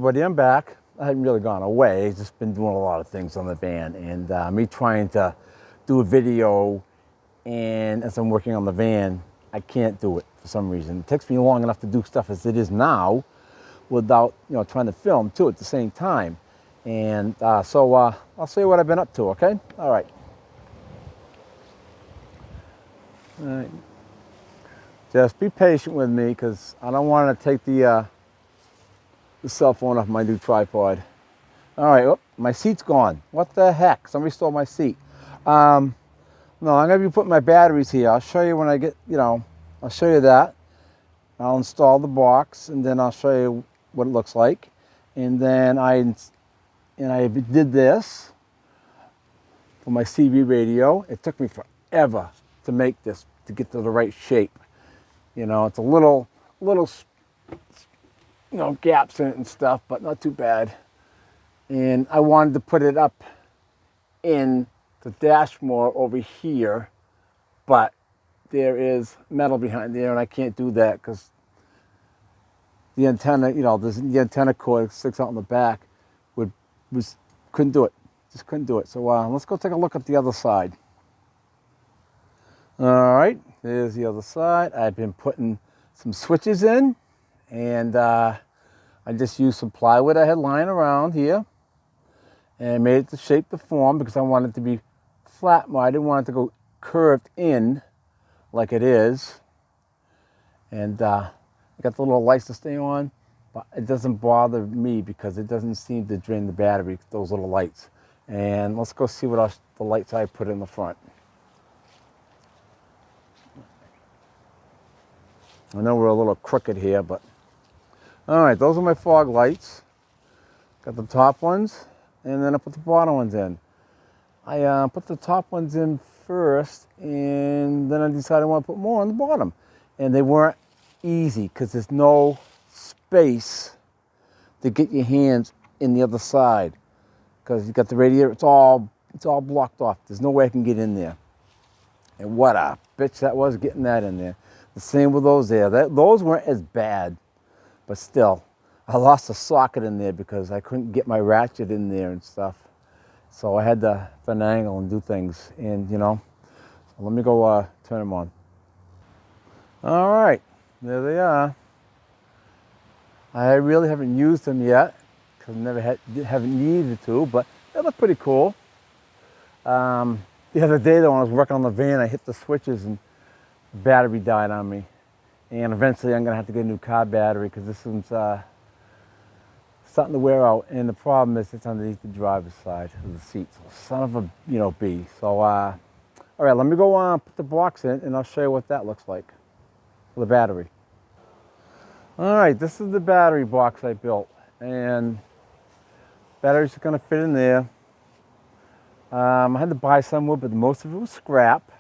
everybody, I'm back. I haven't really gone away. I've just been doing a lot of things on the van, and me trying to do a video, and as I'm working on the van, I can't do it for some reason. It takes me long enough to do stuff as it is now without, trying to film too at the same time. And so I'll show you what I've been up to, okay? All right. All right. Just be patient with me because I don't want to take the cell phone off my new tripod. All right, oh, my seat's gone. What the heck? Somebody stole my seat. No, I'm gonna be putting my batteries here. I'll show you when I get, I'll show you that. I'll install the box and then I'll show you what it looks like. And then I did this for my CB radio. It took me forever to make this, to get to the right shape. It's a little, gaps in it and stuff, but not too bad. And I wanted to put it up in the dashboard over here, but there is metal behind there and I can't do that because the antenna, the antenna cord sticks out in the back, couldn't do it. Just couldn't do it. So let's go take a look at the other side. All right, there's the other side. I've been putting some switches in, and I just used some plywood I had lying around here and made it to shape the form because I wanted it to be flat. I didn't want it to go curved in like it is. And I got the little lights to stay on, but it doesn't bother me because it doesn't seem to drain the battery, those little lights. And let's go see what else, the lights I put in the front. I know we're a little crooked here, but all right, those are my fog lights. Got the top ones, and then I put the bottom ones in. I put the top ones in first, and then I decided I want to put more on the bottom. And they weren't easy because there's no space to get your hands in the other side because you got the radiator. It's all blocked off. There's no way I can get in there. And what a bitch that was getting that in there. The same with those there. Those weren't as bad, but still, I lost a socket in there because I couldn't get my ratchet in there and stuff. So I had to finagle and do things. And so let me go turn them on. All right, there they are. I really haven't used them yet because I haven't needed to, but they look pretty cool. The other day though, when I was working on the van, I hit the switches and the battery died on me. And eventually I'm gonna have to get a new car battery because this one's starting to wear out. And the problem is it's underneath the driver's side of the seat. So son of a bee. So all right, let me go put the box in and I'll show you what that looks like for the battery. All right, this is the battery box I built, and batteries are gonna fit in there. I had to buy some wood, but most of it was scrap.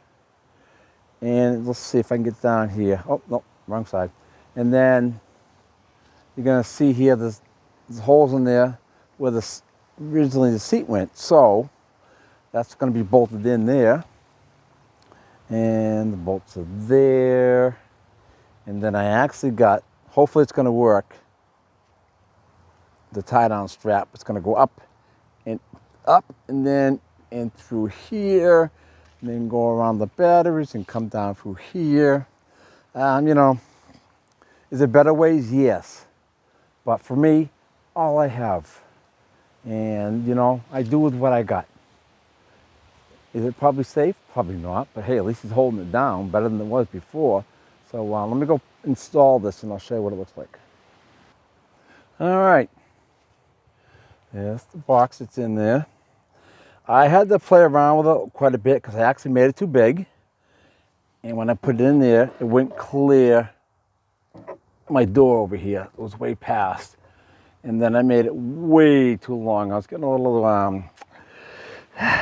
And let's see if I can get down here. Oh, no, wrong side. And then you're gonna see here there's holes in there where originally the seat went. So that's gonna be bolted in there. And the bolts are there. And then I actually got, hopefully it's gonna work, the tie down strap. It's gonna go up and then in through here, and then go around the batteries and come down through here. Is there better ways? Yes. But for me, all I have. And I do with what I got. Is it probably safe? Probably not, but hey, at least it's holding it down better than it was before. So let me go install this and I'll show you what it looks like. All right, there's the box that's in there. I had to play around with it quite a bit because I actually made it too big. And when I put it in there, it wouldn't clear my door over here. It was way past. And then I made it way too long. I was getting a little, I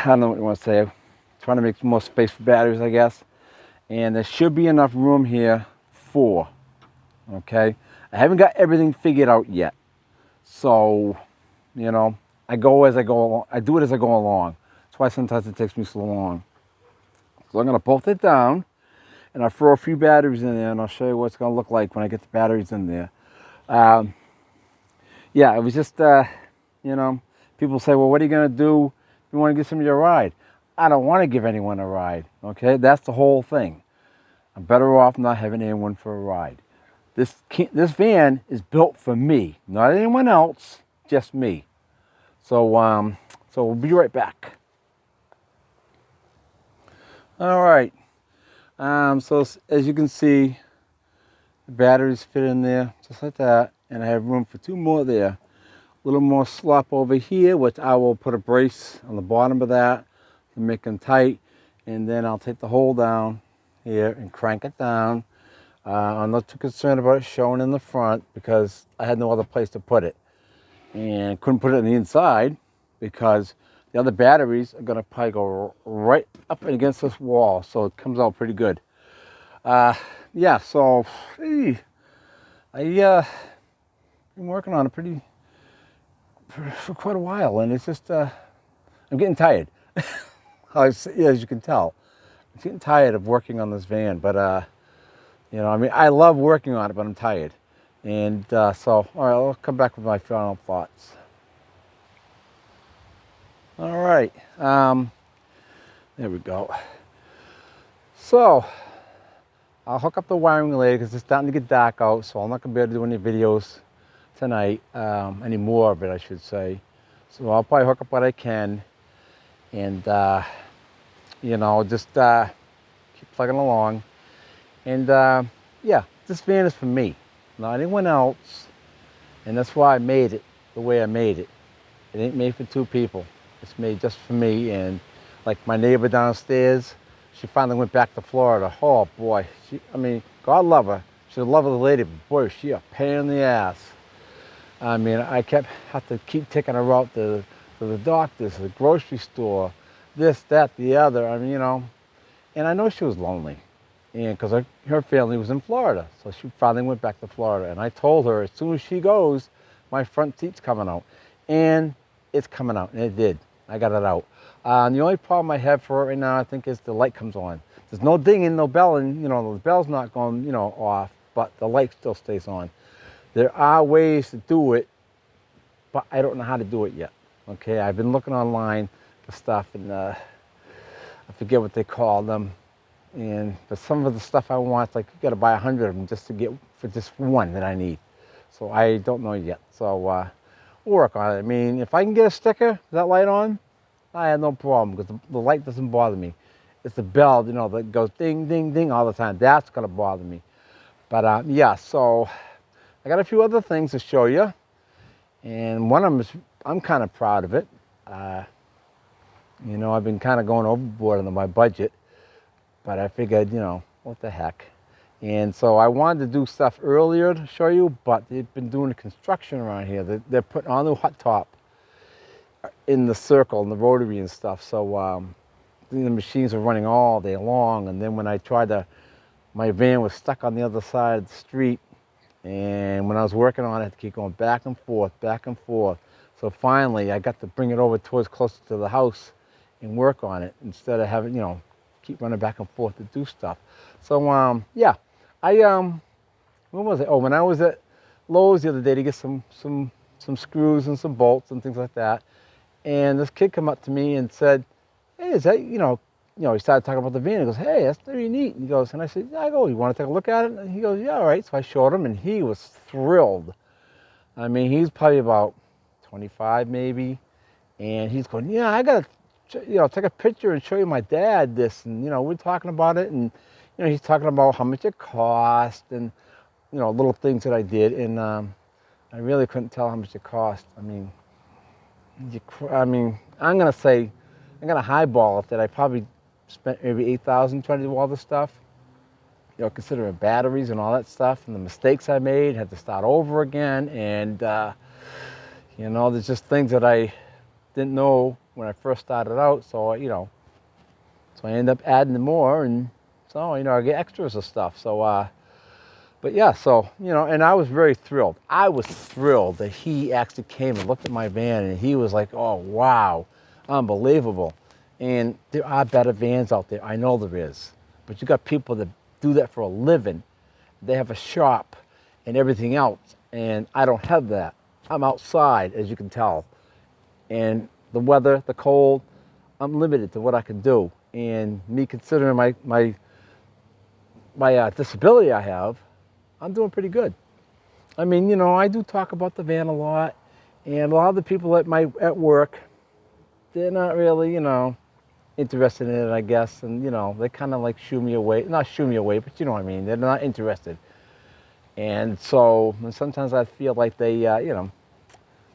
don't know what you want to say, trying to make more space for batteries, I guess. And there should be enough room here for, okay? I haven't got everything figured out yet. So, I go as I go along. I do it as I go along. That's why sometimes it takes me so long. So I'm gonna bolt it down and I'll throw a few batteries in there and I'll show you what it's gonna look like when I get the batteries in there. yeah, it was just, you know, people say, well, what are you going to do if you want to give somebody a ride? I don't want to give anyone a ride, okay? That's the whole thing. I'm better off not having anyone for a ride. This van is built for me, not anyone else, just me. So we'll be right back. All right. So as you can see, the batteries fit in there just like that, and I have room for 2 more there. A little more slop over here, which I will put a brace on the bottom of that to make them tight, and then I'll take the hole down here and crank it down. I'm not too concerned about it showing in the front because I had no other place to put it, and couldn't put it in the inside because the other batteries are going to probably go right up against this wall, so it comes out pretty good. Yeah, so I've been working on it for quite a while, and it's just I'm getting tired. As you can tell, I'm getting tired of working on this van. But you know, I mean, I love working on it, but I'm tired. And so, all right, I'll come back with my final thoughts. All right, there we go. So I'll hook up the wiring later because it's starting to get dark out, so I'm not going to be able to do any videos tonight, any more of it, I should say. So I'll probably hook up what I can, and you know, just keep plugging along. And yeah, this van is for me, not anyone else, and that's why I made it the way I made it. It ain't made for 2 people. It's made just for me. And like my neighbor downstairs, she finally went back to Florida. Oh boy, I mean, God love her. She's a lovely lady, but boy, is she a pain in the ass. I mean, I have to keep taking her out to the doctors, to the grocery store, this, that, the other. I mean, you know, and I know she was lonely, and because her family was in Florida, so she finally went back to Florida. And I told her as soon as she goes, my front seat's coming out, and it's coming out, and it did. I got it out. And the only problem I have for it right now, I think, is the light comes on. There's no dinging, no belling, you know, the bell's not going, you know, off, but the light still stays on. There are ways to do it, but I don't know how to do it yet. Okay, I've been looking online for stuff, and I forget what they call them. And for some of the stuff I want, it's like you got to buy 100 of them just to get for just one that I need. So I don't know yet. So we'll work on it. I mean, if I can get a sticker with that light on, I have no problem because the light doesn't bother me. It's the bell, you know, that goes ding, ding, ding all the time. That's going to bother me. But yeah, so I got a few other things to show you. And one of them is, I'm kind of proud of it. You know, I've been kind of going overboard on my budget, but I figured, you know, what the heck. And so I wanted to do stuff earlier to show you, but they've been doing the construction around here. They're putting on the hot top in the circle and the rotary and stuff. So the machines are running all day long. And then when I tried to, my van was stuck on the other side of the street. And when I was working on it, I had to keep going back and forth, back and forth. So finally, I got to bring it over towards closer to the house and work on it instead of having, you know, keep running back and forth to do stuff. So yeah, when was it? Oh, when I was at Lowe's the other day to get some screws and some bolts and things like that, and this kid came up to me and said, "Hey, is that you know?" He started talking about the van. He goes, "Hey, that's pretty neat." And he goes, and I said, "Yeah." I go, "You want to take a look at it?" And he goes, "Yeah, all right." So I showed him, and he was thrilled. I mean, he's probably about 25 maybe, and he's going, "Yeah, I gotta, take a picture and show you my dad this." And we're talking about it, and he's talking about how much it cost, and little things that I did, and I really couldn't tell how much it cost. I mean, I'm gonna highball it that I probably spent maybe $8,000 trying to do all this stuff. Considering batteries and all that stuff, and the mistakes I made, had to start over again, and there's just things that I didn't know when I first started out. So so I end up adding more, and so I get extras of stuff. So but yeah, so and I was very thrilled. I was thrilled that he actually came and looked at my van, and he was like, "Oh wow, unbelievable." And there are better vans out there. I know there is, but you got people that do that for a living. They have a shop and everything else, and I don't have that. I'm outside, as you can tell, and the weather, the cold, I'm limited to what I can do. And me considering my disability I have, I'm doing pretty good. I mean, you know, I do talk about the van a lot, and a lot of the people at work, they're not really, you know, interested in it, I guess, and you know, they kind of like shoo me away. Not shoo me away, but you know what I mean. They're not interested, and so and sometimes I feel like they, you know,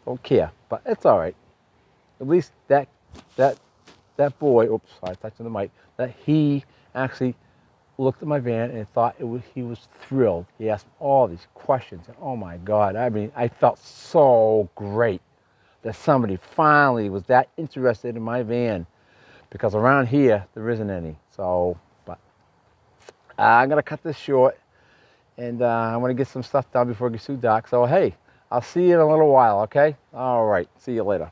don't care. But it's all right. At least that that boy. Oops, sorry, touching the mic. That he actually looked at my van and thought he was thrilled. He asked all these questions. And oh my God, I mean, I felt so great that somebody finally was that interested in my van, because around here there isn't any. So, but I'm gonna cut this short, and I'm gonna get some stuff done before it gets too dark. So hey, I'll see you in a little while, okay? All right, see you later.